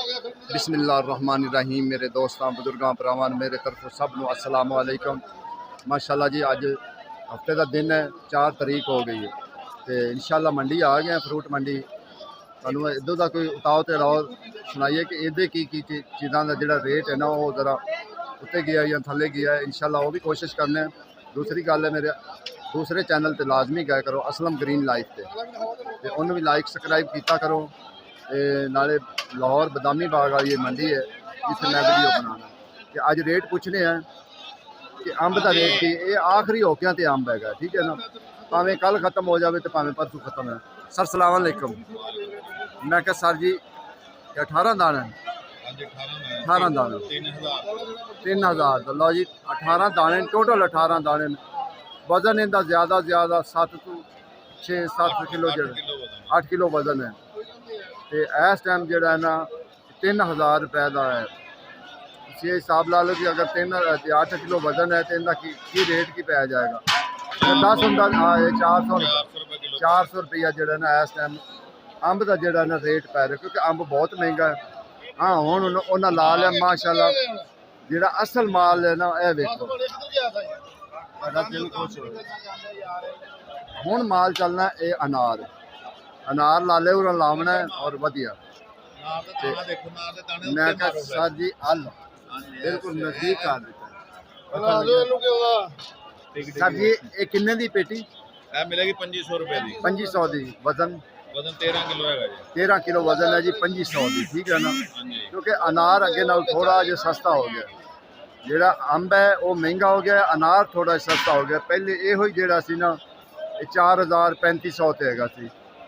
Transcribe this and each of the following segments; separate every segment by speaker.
Speaker 1: बिस्मिल्लाहिर्रहमानिर्रहीम। मेरे दोस्तों बुजुर्गों भरावां मेरे तरफों सब नूं अस्सलाम वालेकुम। माशाअल्लाह जी अज हफ्ते का दिन है, 4 तारीख हो गई है तो इंशाअल्लाह मंडी आ गए फ्रूट मंडी। तुहानूं इधर का कोई उताव चढ़ाव सुनाइए कि इहदे की चीज़ों का जो रेट है ना वो ज़रा उत्ते गया या थले गया है। इंशाअल्लाह वो भी कोशिश करने। दूसरी गल है मेरे दूसरे चैनल पर लाजमी गया करो असलम ग्रीन लाइफ पे उन्होंने भी लाइक सबसक्राइब किया करो। नाले लाहौर बदामी बाग वाली ये मंडी है जिससे मैं वीडियो बनाना कि अज रेट पूछने हैं कि अंब का रेट की ये आखिरी होकिया तो अंब है, ठीक है ना। भावें कल खत्म हो जाए तो भावें परसों खत्म है। सर सलाम अलैकुम। मैं क्या सर जी 18 दाने 18 दाने 3000 तो लो जी 18 दाने टोटल 18 दाने। वजन इनका ज़्यादा ज़्यादा 7 to 6-7 किलो 8 किलो वजन है तो इस टाइम जो है ना 3000 रुपए का है। इसी हिसाब ला लो कि अगर 8 किलो वजन है तो इनका की रेट की पै जाएगा। 10 होंगे 400 रुपया जो ना इस टाइम अंब का जो ना रेट पै रहा क्योंकि अंब बहुत महंगा है। हाँ हूँ उन्हें ला लिया माशाल्लाह जो असल माल है ना यह देखो हूँ माल चलना ये अनार लाले उन्हें लावना है और वधिया। मैं क्या सर जी अल बिल्कुल नजदीक कर दिता सर जी ये किन्ने दी पेटी
Speaker 2: मिलेगी 2500 रुपए की।
Speaker 1: 2500 दी वजन
Speaker 2: 13 किलो है जी।
Speaker 1: 13 किलो वजन है जी 2500 दी, ठीक है ना। क्योंकि अनार अगे नाल थोड़ा जो सस्ता हो गया, जेड़ा अंब है वो महंगा हो गया, अनार थोड़ा सस्ता हो गया। पहले यो ही जेड़ा सी ना 4000-3500 ते हैगा सी,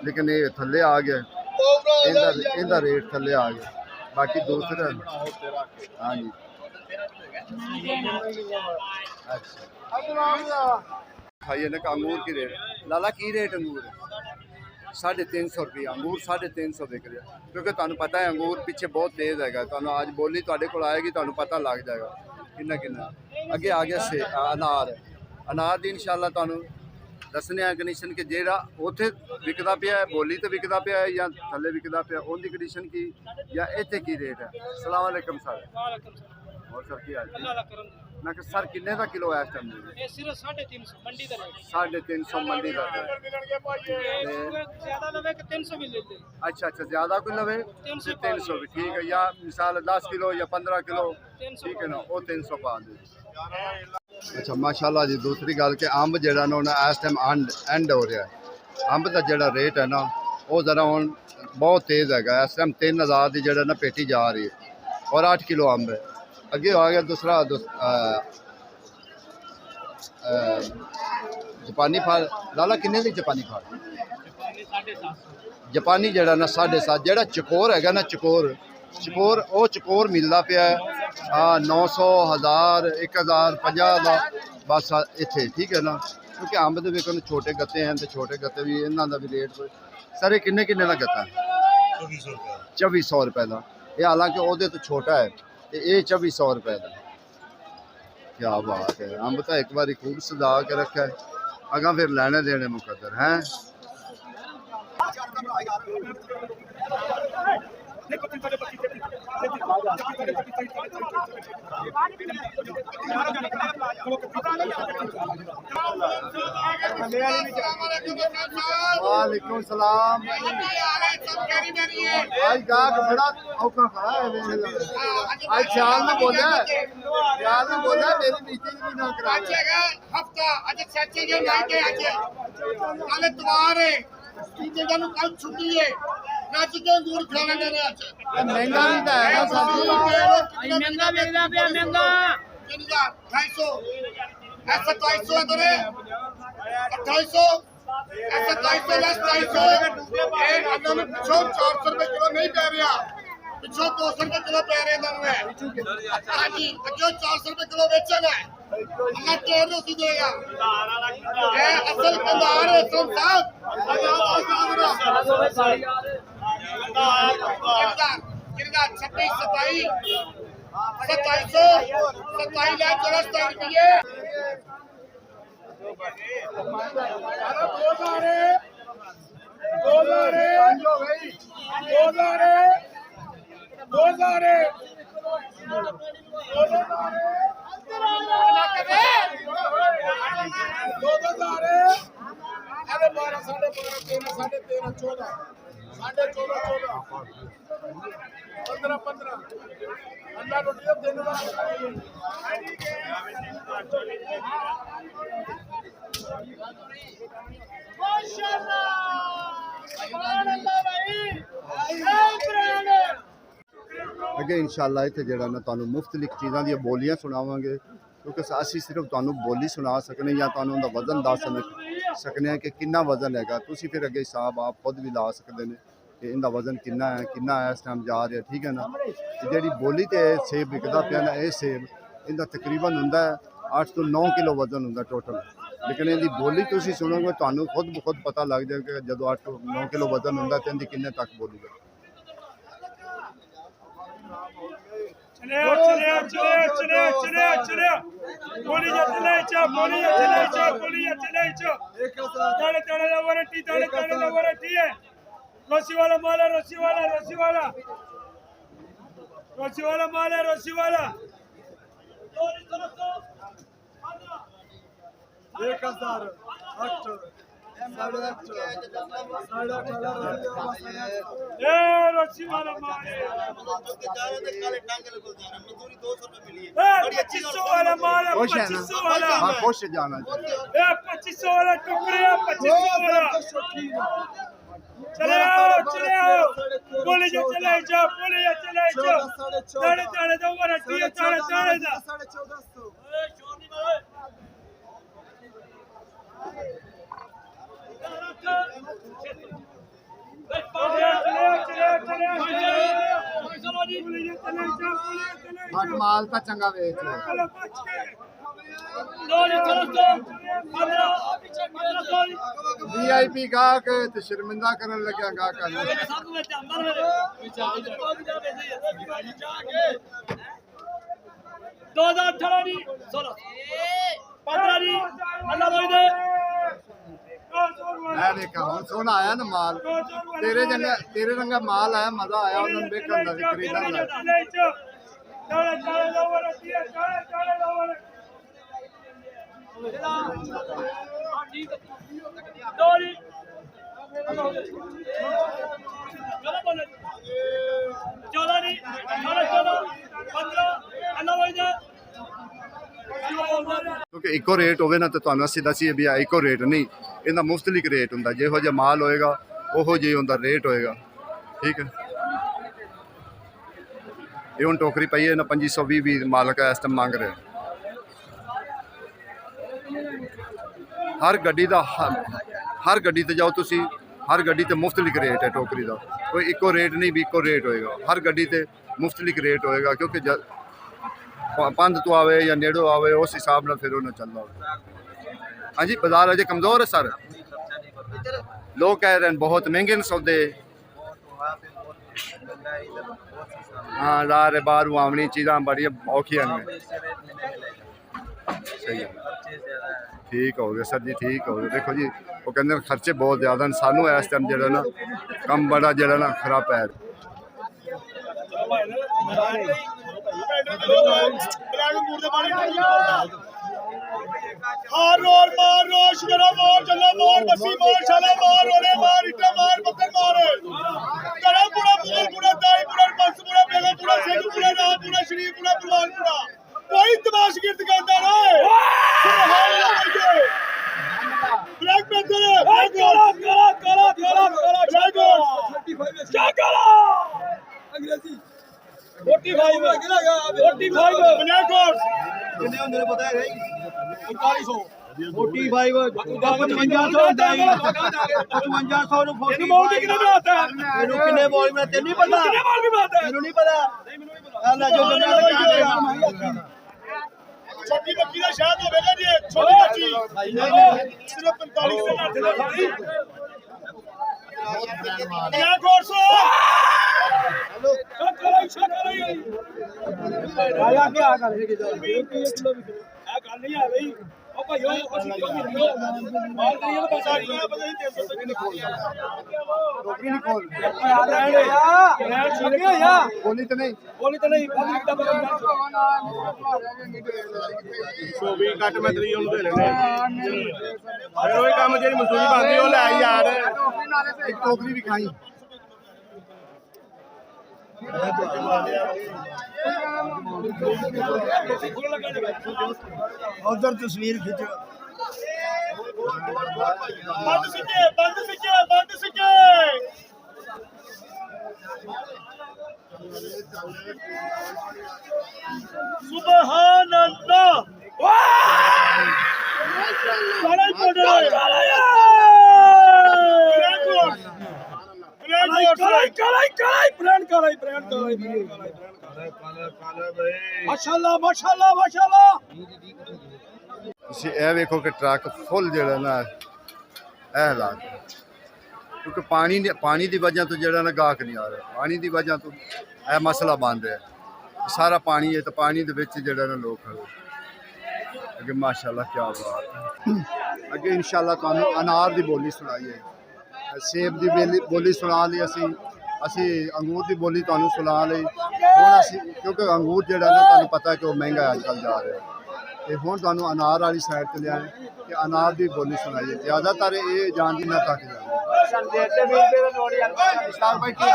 Speaker 1: लेकिन ये थले आ गया, इनका रेट थले आ गया। बाकी दूसरे हाँ जी खाइए ना अंगूर की रेट लाला की रेट अंगूर 350 रुपया अंगूर 350 बिक रहा क्योंकि तुहानू पता है अंगूर पीछे बहुत तेज़ है। तुहानू आज बोली तुहाडे कोल आएगी तुहानू पता लग जाएगा किन्ना किन्ना। अगे आ गया से अनार दी इंशाअल्लाह तुहानू दसने कंडीशन कि जेड़ा उत्थे विकदा पिया है बोली तो विकदा पिया है या थले विकदा पिया उनकी कंडीशन की या इत्थे की रेट है। अस्सलाम वालेकुम सर। और सर की हाल मैं सर किन्ने का किलो है इस टाइम?
Speaker 3: ये सिर्फ 350 मंडी का रेट
Speaker 1: 350 मंडी का
Speaker 3: ज्यादा लवे कि 300 भी ले ले।
Speaker 1: अच्छा ज्यादा कोई लवे 300 भी ठीक है, या मिसाल 10 किलो या 15 किलो ठीक है ना वो 300 पा दे। अच्छा माशाल्लाह जी। दूसरी गल कि अंब जेड़ा ना इस टाइम एंड हो रहा है। अंब का जेड़ा रेट है ना वो जरा हुण बहुत तेज़ है। इस टाइम 3000 की जेड़ा ना पेटी जा रही है और 8 किलो अंब है। अगे आ गया दूसरा जापानी फल लाला किन्ने दी जापानी फल? जापानी जेड़ा ना 7.5 जेड़ा चकोर है ना चकोर वो चकोर मिलता पाया 900 1000 1000 50 का बस इत्थे, ठीक है ना। क्योंकि अंब के वेखो छोटे गत्ते हैं तो छोटे गत्ते भी इन्हों का भी रेट सर ये किन्ने का गत्ता है? 2400 रुपए का। ये हालांकि वो तो छोटा है ये 2400 रुपए का। क्या बात है। अंब तो एक बार खूब सजा के रखा है अगा फिर लेने देने मुकद्दर हैं। वालेकुम सलाम। आज गाहक बड़ा औखा खड़ा है। आज ख्याल में बोला मेरी मीटिंग भी ना करा
Speaker 4: हफ्ता अज सच्चे जो लाइटे आज कल इतवार है तीजे दिन कल छुट्टी है नच के अंगूर खाने देने आज
Speaker 1: महंगा भी तो है ना सब्जी
Speaker 3: महंगा मिलना पे महंगा
Speaker 4: 250 ऐसा 250 है तेरे 2800 ऐसा 250 लेस 250 ये अंदर में पिछो 400 रुपए किलो नहीं पै रहा पिछो 200 रुपए किलो पै रहे अंदर में। हाँ जी अगे 400 रुपए किलो बेचना है अल्लाह केयर उसी देगा ये असल कंधार है संसार किरदार 26 27 2700 27 लाख 27 रुपये
Speaker 1: ਅੱਗੇ ਇਨਸ਼ਾਅੱਲਾ ਇੱਥੇ ਜਿਹੜਾ ਨਾ ਤੁਹਾਨੂੰ ਮੁਖਤਲਿਫ ਚੀਜ਼ਾਂ ਦੀਆਂ ਬੋਲੀਆਂ ਸੁਣਾਵਾਂਗੇ ਕਿਉਂਕਿ ਅਸੀਂ ਸਿਰਫ ਤੁਹਾਨੂੰ ਬੋਲੀ ਸੁਣਾ ਸਕਨੇ ਜਾਂ ਤੁਹਾਨੂੰ ਉਹਦਾ ਵਜ਼ਨ ਦੱਸ ਸਕਨੇ ਹਾਂ ਕਿ ਕਿੰਨਾ ਵਜ਼ਨ ਹੈਗਾ ਤੁਸੀਂ ਫਿਰ ਅੱਗੇ ਹਿਸਾਬ ਆਪ ਖੁਦ ਵੀ ਲਾ ਸਕਦੇ ਨੇ ਕਿ ਇਹਦਾ ਵਜ਼ਨ ਕਿੰਨਾ ਹੈ ਇਸ ਟਾਈਮ ਜਾ ਰਿਹਾ ਠੀਕ ਹੈ ਨਾ ਤੇ ਜਿਹੜੀ ਬੋਲੀ ਤੇ ਸੇਬ ਵਿਕਦਾ ਪਿਆ ਨਾ ਇਹ ਸੇਬ ਇਹਦਾ ਤਕਰੀਬਨ ਹੁੰਦਾ 8 ਤੋਂ 9 ਕਿਲੋ ਵਜ਼ਨ ਹੁੰਦਾ ਟੋਟਲ ਲੇਕਿਨ ਇਹਦੀ ਬੋਲੀ ਤੁਸੀਂ ਸੁਣੋਗੇ ਤੁਹਾਨੂੰ ਖੁਦ ਬਖੁਦ ਪਤਾ ਲੱਗ ਜਾਏਗਾ ਕਿ ਜਦੋਂ 8 ਤੋਂ 9 ਕਿਲੋ ਵਜ਼ਨ ਹੁੰਦਾ ਤੇ ਇਹਦੀ ਕਿੰਨੇ ਤੱਕ ਬੋਲੂਗਾ
Speaker 5: रस्सी वाला माल है रस्सी वाला माल है रस्सी वाला 1000 रस्सी वाला माल है 2500 वाला माल है 2500 वाला
Speaker 1: खुश जाना
Speaker 5: 2500 वाला टुकड़े 2500 वाला चले आओ बोले जा चले जाओ ताड़े दो वरटी ताड़े दा
Speaker 1: बट माल तो चंगा वेच VIP गाहक ते शर्मिंदा करन लग्या गाहक देखा हुन सोना आया ना माल तेरे रंगा माल आया मजा आया उन्होंने देखने का खरीदने क्योंकि इको रेट होवे ना तो तुहानू असीं दसीए भी इको रेट नहीं इहदा मुख्तलिफ रेट हुंदा जिहो जिहा माल होएगा उहो जिहा उहदा रेट होएगा ठीक है ये हुण टोकरी पई है ना 2520 मालक इस टाइम मंग रहे हर गड्डी दा हर गड्डी ते जाओ तुसी हर गड्डी ते मुख्तलिफ रेट है टोकरी दा कोई इको रेट नहीं भी इको रेट होएगा हर गड्डी ते मुख्तलिफ रेट होएगा क्योंकि पंध तो आवे या नेड़ो आवे उस हिसाब नाल फिर उन्हें चलना होगा हाँ जी बाजार अजे कमज़ोर है सर लोग कह रहे हैं बहुत महंगे न सौदे हाँ लारे बाहर आवनी चीज़ां बड़ी औखियां ने सही है ठीक हो गया सर जी ठीक हो गया देखो जी वो कहते खर्चे बहुत ज़्यादा हैं सानू इस टाइम जो ना कम बड़ा जो ना खराब है
Speaker 5: हार रोर मार रोश करो मार चला मार बसी मार शाला मार ओरे मार इटा मार बकर मार करा पूरा मुगल पूरा दाई पूरा बस पूरा बेगा पूरा सिंह पूरा रात पूरा शरीफ पूरा परवान पूरा कोई तमाशगिर दुकानदार है सुभान अल्लाह ब्लैक पैंथर काला जागो अंग्रेजी 45 ब्लैक हॉर्स कितने होंगे पता है 4500 45 5500 ਨੂੰ 40 ਬੋਲ ਕਿੰਨੇ में आता है ਮੈਨੂੰ ਕਿੰਨੇ ਬੋਲ में ਤੈਨੂੰ ਨਹੀਂ ਪਤਾ ਕਿੰਨੇ ਬੋਲ में आता है ਮੈਨੂੰ ਨਹੀਂ ਪਤਾ ਅੱਲਾ ਜੋ ਜਮਾ ਲਗਾ ਛੋਟੀ ਬੱਕੀ ਦਾ ਸ਼ਾਦ ਹੋਵੇਗਾ ਜੀ ਛੋਟੀ ਬੱਕੀ ਸਿਰਫ 45 ਦੇ ਨਾਲ ਖਾਲੀ ब्लैक हॉर्स हेलो आया क्या कर है गल नहीं आ गई
Speaker 1: बोली तो नहीं
Speaker 5: ਵੀ ਕੱਟ ਮੈਂ ਤਰੀ ਉਹਨੂੰ ਦੇ ਲੈਣੇ ਫਿਰ ਉਹੀ ਕੰਮ ਜਿਹੜੀ ਮਸੂਰੀ ਬਣਦੀ ਉਹ ਲੈ ਯਾਰ
Speaker 1: एक टोकरी भी खाई
Speaker 5: ਉਧਰ ਤਸਵੀਰ ਖਿੱਚ ਬੰਦ ਸਿੱਕੇ ਸੁਭਾਨ ਅੱਲਾਹ ਮਾਸ਼ਾਅੱਲਾ
Speaker 1: ਤੁਸੀਂ ਇਹ ਵੇਖੋ ਕਿ ਟਰੱਕ ਫੁੱਲ ਜਿਹੜਾ ਨਾ ਇਹ ਹਾਲਾਤ ਕਿਉਂਕਿ ਪਾਣੀ ਦੀ ਵਜ੍ਹਾ ਤੋਂ ਜਿਹੜਾ ਨਾ ਗਾਹਕ ਨਹੀਂ ਆ ਰਿਹਾ ਪਾਣੀ ਦੀ ਵਜ੍ਹਾ ਤੋਂ ਇਹ ਮਸਲਾ ਬਣ ਰਿਹਾ ਸਾਰਾ ਪਾਣੀ ਹੈ ਤਾਂ ਪਾਣੀ ਦੇ ਵਿੱਚ ਜਿਹੜਾ ਨਾ ਲੋਕ ਖੜੇ ਅੱਗੇ ਮਾਸ਼ਾਅੱਲਾ ਕੀ ਬਾਤ ਹੈ ਅੱਗੇ ਇਨਸ਼ਾਅੱਲਾ ਤੁਹਾਨੂੰ ਅਨਾਰ ਦੀ ਬੋਲੀ ਸੁਣਾਈ ਹੈ ਸੇਬ ਦੀ ਬੋਲੀ ਸੁਣਾ ਲਈ ਅਸੀਂ ਅੰਗੂਰ ਦੀ ਬੋਲੀ ਤੁਹਾਨੂੰ ਸੁਣਾ ਲਈ ਹੁਣ ਅਸੀਂ ਕਿਉਂਕਿ ਅੰਗੂਰ ਜਿਹੜਾ ਨਾ ਤੁਹਾਨੂੰ ਪਤਾ ਕਿ ਉਹ ਮਹਿੰਗਾ ਅੱਜ ਕੱਲ੍ਹ ਜਾ ਰਿਹਾ ਤੇ ਹੁਣ ਤੁਹਾਨੂੰ ਅਨਾਰ ਵਾਲੀ ਸਾਈਡ ਤੇ ਲਿਆਏ ਕਿ ਅਨਾਰ ਦੀ ਬੋਲੀ ਸੁਣਾਈਏ ਜ਼ਿਆਦਾਤਰ ਇਹ ਜਾਣ ਦੀ ਨਾ ਤੱਕ ਜਾਂਦੀ ਭਾਈ ਕੀ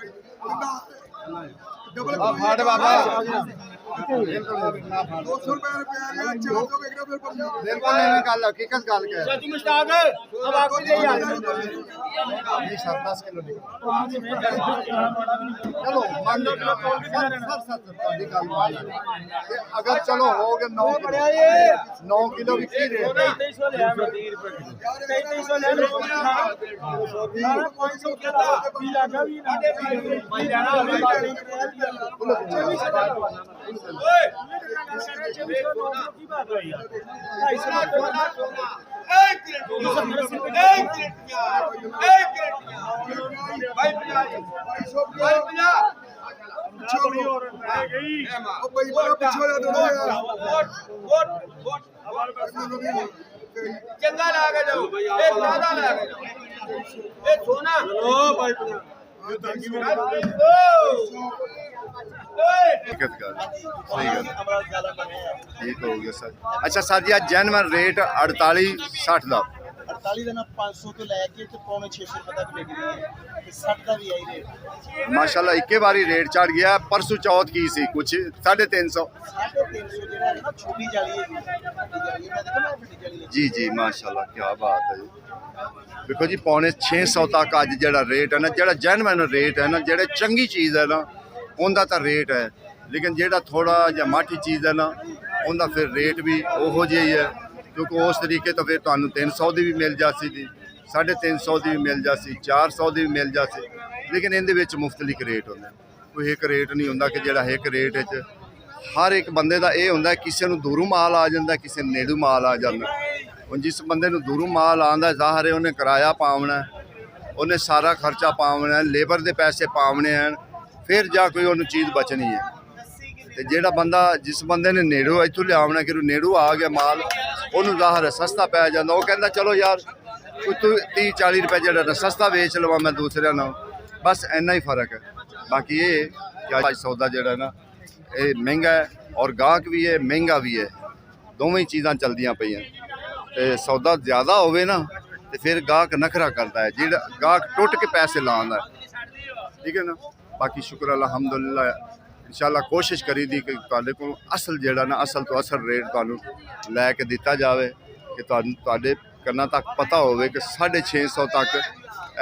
Speaker 1: ਹਾਲ फाड़े बाबा गल हकीकत गल चलो अगर चलो हो गए 9 किलो भी की
Speaker 4: चंगा ला के जाओ एक ज्यादा ला के जाओ ए सोना लो भाई ठीक हो गया सर अच्छा सर जी जेनवन रेट 48-60 ਦਾ
Speaker 5: 48 ਦਾ ਨਾ 500 ਤੋਂ ਲੈ ਕੇ ਤੇ ਪੌਣੇ 600 ਰੁਪਏ ਤੱਕ ਵਿਕ ਰਹੀ ਹੈ ਤੇ 60 ਦਾ ਵੀ ਆਈ ਰੇਟ
Speaker 1: ਮਾਸ਼ਾਅੱਲਾ ਇੱਕੇ ਵਾਰੀ ਰੇਟ ਚੜ ਗਿਆ ਪਰਸੋਂ ਚੌਥ ਕੀ ਸੀ ਕੁਛ 350
Speaker 5: 350 ਜਿਹੜਾ ਹੈ ਨਾ ਛੋਟੀ ਜਾਲੀ ਹੈ ਵੱਡੀ ਜਾਲੀ ਮੈਂ ਦੇਖੋ ਨਾ ਵੱਡੀ ਜਾਲੀ ਹੈ
Speaker 1: ਜੀ ਜੀ ਮਾਸ਼ਾਅੱਲਾ ਕੀ ਬਾਤ ਹੈ ਜੀ ਦੇਖੋ ਜੀ ਪੌਣੇ 600 ਤੱਕ ਅੱਜ ਜਿਹੜਾ ਰੇਟ ਹੈ ਨਾ ਜਿਹੜਾ ਜੈਨੂਇਨ ਰੇਟ ਹੈ ਨਾ ਜਿਹੜੇ ਚੰਗੀ ਚੀਜ਼ ਹੈ ਨਾ ਉਹਦਾ ਤਾਂ ਰੇਟ ਹੈ ਲੇਕਿਨ ਜਿਹੜਾ ਥੋੜਾ ਜਿਹਾ ਮਾਠੀ ਚੀਜ਼ ਹੈ ਨਾ ਉਹਦਾ ਫਿਰ ਰੇਟ ਵੀ ਉਹੋ ਜਿਹਾ ਹੀ ਹੈ ਕਿਉਂਕਿ ਉਸ ਤਰੀਕੇ ਤੋਂ ਫਿਰ ਤੁਹਾਨੂੰ 300 ਦੀ ਵੀ ਮਿਲ ਜਾਸੀ ਦੀ 350 ਦੀ ਵੀ ਮਿਲ ਜਾਸੀ 400 ਦੀ ਵੀ ਮਿਲ ਜਾਸੀ ਲੇਕਿਨ ਇਹਦੇ ਵਿੱਚ ਮੁਖਤਲਿਫ ਰੇਟ ਹੁੰਦੇ ਕੋਈ ਇੱਕ ਰੇਟ ਨਹੀਂ ਹੁੰਦਾ ਕਿ ਜਿਹੜਾ ਇੱਕ ਰੇਟ ਵਿੱਚ ਹਰ ਇੱਕ ਬੰਦੇ ਦਾ ਇਹ ਹੁੰਦਾ ਕਿਸੇ ਨੂੰ ਦੂਰੋਂ ਮਾਲ ਆ ਜਾਂਦਾ ਕਿਸੇ ਨੂੰ ਨੇੜੋਂ ਮਾਲ ਆ ਜਾਂਦਾ ਹੁਣ ਜਿਸ ਬੰਦੇ ਨੂੰ ਦੂਰੋਂ ਮਾਲ ਆਉਂਦਾ ਜ਼ਾਹਰ ਹੈ ਉਹਨੇ ਕਿਰਾਇਆ ਪਾਉਣਾ ਉਹਨੇ ਸਾਰਾ ਖਰਚਾ ਪਾਉਣਾ ਲੇਬਰ ਦੇ ਪੈਸੇ ਪਾਉਣੇ ਹਨ ਫਿਰ ਜਾ ਕੋਈ ਉਹਨੂੰ ਚੀਜ਼ ਬਚਣੀ ਹੈ ਤੇ ਜਿਹੜਾ ਬੰਦਾ ਜਿਸ ਬੰਦੇ ਨੇ ਨੇੜੋਂ ਇੱਥੋਂ ਲਿਆਉਣਾ ਕਿ ਨੇੜੋਂ ਆ ਗਿਆ ਮਾਲ ਉਹਨੂੰ ਜ਼ਾਹਰ ਹੈ ਸਸਤਾ ਪੈ ਜਾਂਦਾ ਉਹ ਕਹਿੰਦਾ ਚਲੋ ਯਾਰ ਤੂੰ 30-40 ਰੁਪਏ ਜਿਹੜਾ ਨਾ ਸਸਤਾ ਵੇਚ ਲਵਾਂ ਮੈਂ ਦੂਸਰਿਆਂ ਨਾਲ ਬਸ ਇੰਨਾ ਹੀ ਫਰਕ ਹੈ ਬਾਕੀ ਇਹ ਕਿ ਅੱਜ ਸੌਦਾ ਜਿਹੜਾ ਨਾ ਇਹ ਮਹਿੰਗਾ ਹੈ ਔਰ ਗਾਹਕ ਵੀ ਹੈ ਮਹਿੰਗਾ ਵੀ ਹੈ ਦੋਵੇਂ ਚੀਜ਼ਾਂ ਚੱਲਦੀਆਂ ਪਈਆਂ ਤੇ ਸੌਦਾ ਜ਼ਿਆਦਾ ਹੋਵੇ ਨਾ ਤੇ ਫਿਰ ਗਾਹਕ ਨਖਰਾ ਕਰਦਾ ਹੈ ਜਿਹੜਾ ਗਾਹਕ ਟੁੱਟ ਕੇ ਪੈਸੇ ਲਾਉਂਦਾ ਠੀਕ ਹੈ ਨਾ ਬਾਕੀ ਸ਼ੁਕਰ ਅਲਹਮਦੁਲਿਲਾ इंशाल्लाह कोशिश करी दी कि तुहाडे कोल असल जेड़ा ना असल तो असल रेट तुहानू लैके दिता जाए कि तुहाडे कन्ना तक पता होवे कि 650 तक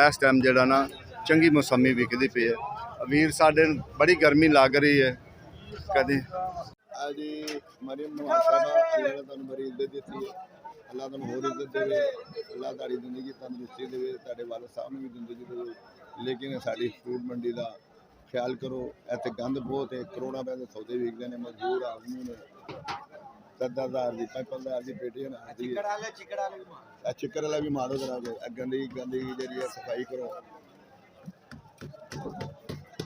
Speaker 1: इस टाइम जेड़ा ना चंगी मौसमी विकदी पई है वीर साडे बड़ी गर्मी लग रही है कदी
Speaker 5: आज मरियम नवाज साहब अल्लाह ने तुहानू बड़ी इज्जत दी है अल्लाह तुहानू होर इज्जत देवे अल्लाह तुहाडी जिंदगी तंदुरुस्ती देवे तुहाडे वालिद साहब नू भी जिंदगी देवे लेकिन साडी फ्रूट मंडी दा
Speaker 6: ਖਿਆਲ ਕਰੋ। ਇੱਥੇ ਗੰਦ ਬਹੁਤ ਹੈ, ਕਰੋਨਾ ਪੈਸੇ ਸੌਦੇ ਵਿਕਦੇ ਨੇ, ਮਜ਼ਦੂਰ ਆਦਮੀ ਨੇ 10,000 ਦੀ 5,000 ਦੀ ਪੇਟੀ ਨਾ ਆਦੀ ਚਿੱਕੜ ਵਾਲਾ ਵੀ ਮਾਰੋ ਕਰਾ ਕੇ ਗੰਦਗੀ ਜਿਹੜੀ ਹੈ ਸਫਾਈ ਕਰੋ।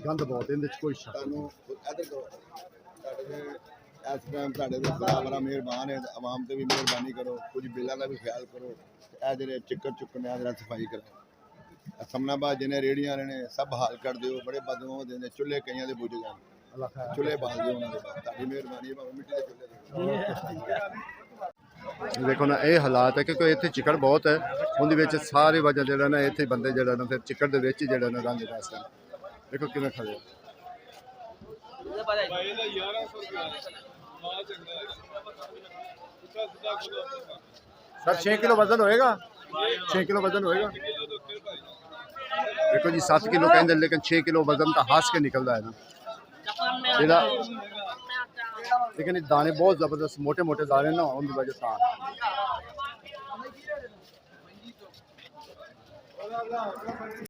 Speaker 1: ਗੰਦ ਬਹੁਤ ਇਹਦੇ 'ਚ ਕੋਈ ਸ਼ੱਕ ਨਹੀਂ।
Speaker 6: ਤੁਹਾਨੂੰ ਇੱਧਰ ਕਰੋ ਤੁਹਾਡੇ ਦੇ ਇਸ ਟਾਈਮ ਤੁਹਾਡੇ ਦੇ ਬੜਾ ਮਿਹਰਬਾਨ ਹੈ, ਆਵਾਮ ਤੇ ਵੀ ਮਿਹਰਬਾਨੀ ਕਰੋ, ਕੁਝ ਬਿੱਲਾਂ ਦਾ ਵੀ ਖਿਆਲ ਕਰੋ। ਇਹ ਜਿਹੜੇ ਚਿੱਕੜ ਚੁੱਕਣੇ ਆ ਸਫਾਈ ਕਰੋ। ਸਮਨਾਬਾਦ ਜਿਹਨੇ ਰੇੜੀਆਂ ਵਾਲੇ ਨੇ ਸਭ ਹਾਲ ਕਰ ਦਿਓ, ਬੜੇ ਬਦਬੂ ਦੇ ਨੇ, ਚੁੱਲ੍ਹੇ ਕਈਆਂ ਦੇ ਬੁੱਝ ਗਏ, ਚੁੱਲ੍ਹੇ ਬਾਲ ਦਿਓ ਉਹਨਾਂ ਦੇ ਬਾਅਦ। ਤੁਹਾਡੀ ਮਿਹਰਬਾਨੀ ਹੈ, ਮਿੱਟੀ ਦੇ ਚੁੱਲ੍ਹੇ
Speaker 1: ਦੇਖੋ ਨਾ ਇਹ ਹਾਲਾਤ ਹੈ ਕਿਉਂਕਿ ਇੱਥੇ ਚਿੱਕੜ ਬਹੁਤ ਹੈ, ਉਹਦੇ ਵਿੱਚ ਸਾਰੇ ਵਜ੍ਹਾ ਜਿਹੜਾ ਨਾ ਇੱਥੇ ਬੰਦੇ ਜਿਹੜਾ ਨਾ ਫਿਰ ਚਿੱਕੜ ਦੇ ਵਿੱਚ ਹੀ ਜਿਹੜਾ ਨਾ ਰੰਗ ਰਸ ਹੈ। ਦੇਖੋ ਕਿਵੇਂ ਖੜੇ ਆ। सर 6 किलो वजन होएगा, 6 किलो वजन होएगा। देखो जी 7 किलो कहते हैं लेकिन 6 किलो वजन तो हंस के निकलता है ना जेड़ा, लेकिन दाने बहुत जबरदस्त मोटे मोटे दाने ना उनकी वजह से